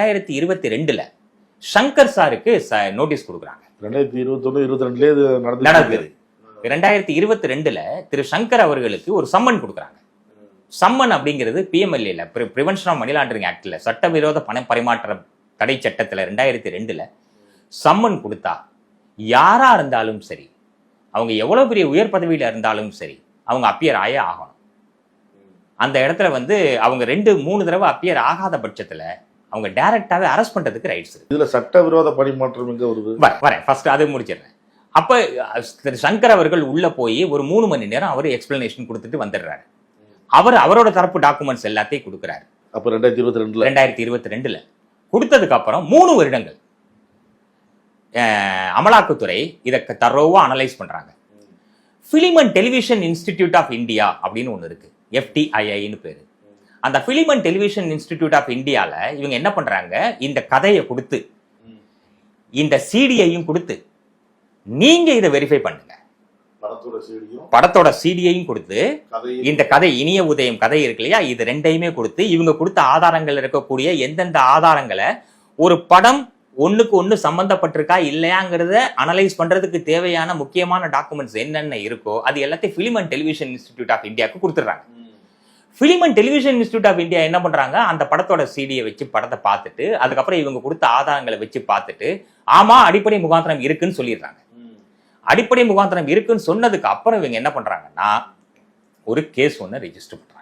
2022 சங்கர் சாருக்கு நோட்டீஸ் கொடுக்குறாங்க. 2021-22 இது நடந்தது. 2022 திரு சங்கர் அவர்களுக்கு ஒரு சம்மன் கொடுக்குறாங்க. சம்மன் அப்படிங்கிறது பிஎம்எல்ஏல பிரிவென்ஷன் ஆஃப் மணி லாண்டரிங் ஆக்ட்ல சட்டவிரோத பண பரிமாற்ற தடை சட்டத்தில் 2002 சம்மன் கொடுத்தா யாரா இருந்தாலும் சரி, அவங்க எவ்வளவு பெரிய உயர் பதவியில இருந்தாலும் சரி, அவங்க அப்பியர் ஆயே ஆகணும். அந்த இடத்துல அவங்க 2-3 தடவை அப்பியர் ஆகாத பட்சத்துல அவங்க டைரக்டாவே அரெஸ்ட் பண்றதுக்கு ரைட்ஸ் இருக்கு. இதுல சட்டவிரோத பரிமாற்றம் எங்க வருது? வரேன் ஃபர்ஸ்ட் அதை முடிச்சிடுறேன். அப்ப திரு சங்கர் அவர்கள் உள்ள போய் ஒரு 3 மணி நேரம் அவர் எக்ஸ்பிளனேஷன் கொடுத்துட்டு வந்துடுறாரு. அவரோட தரப்பு டாக்குமெண்ட்ஸ் எல்லாத்தையும் கொடுக்குறாரு. அப்ப 2022 கொடுத்ததுக்கு அப்புறம் 3 வருடங்கள் அமலாக்கத்துறை இதை தரோவா அனலைஸ் பண்றாங்க. Film and television institute of India அப்படின்னு ஒண்ணு இருக்கு, FTII பேரு. அந்த film and television institute of இந்தியால இவங்க என்ன பண்றாங்க, இந்த கதையை கொடுத்து இந்த சிடியையும் கொடுத்து நீங்க இதை வெரிஃபை பண்ணுங்க, படத்தோட சிடியையும் கொடுத்து இந்த கதை இனிய உதயம் கதை இருக்கு இல்லையா, இது 2யுமே கொடுத்து இவங்க கொடுத்த ஆதாரங்கள் இருக்கக்கூடிய எந்தெந்த ஆதாரங்களை ஒரு படம் ஒண்ணுக்கு ஒண்ணு சம்பந்தப்பட்டிருக்கா இல்லையாங்கிறத அனலைஸ் பண்றதுக்கு தேவையான முக்கியமான டாக்குமெண்ட்ஸ் என்னென்ன இருக்கோ அது எல்லாத்தையும் film and television institute of இந்தியாவுக்கு கொடுத்துட்றாங்க. Film and television institute of India என்ன பண்றாங்க, அந்த படத்தோட சிடியை வச்சு படத்தை பார்த்துட்டு அதுக்கப்புறம் இவங்க கொடுத்த ஆதாரங்களை வச்சு பார்த்துட்டு ஆமா அடிப்படை முகாந்திரம் இருக்குன்னு சொல்லிடுறாங்க. அடிப்படை முகாந்திரம் இருக்குன்னு சொன்னதுக்கு அப்புறம் இவங்க என்ன பண்றாங்கன்னா ஒரு கேஸ் ஒன்று ரெஜிஸ்டர் பண்றாங்க.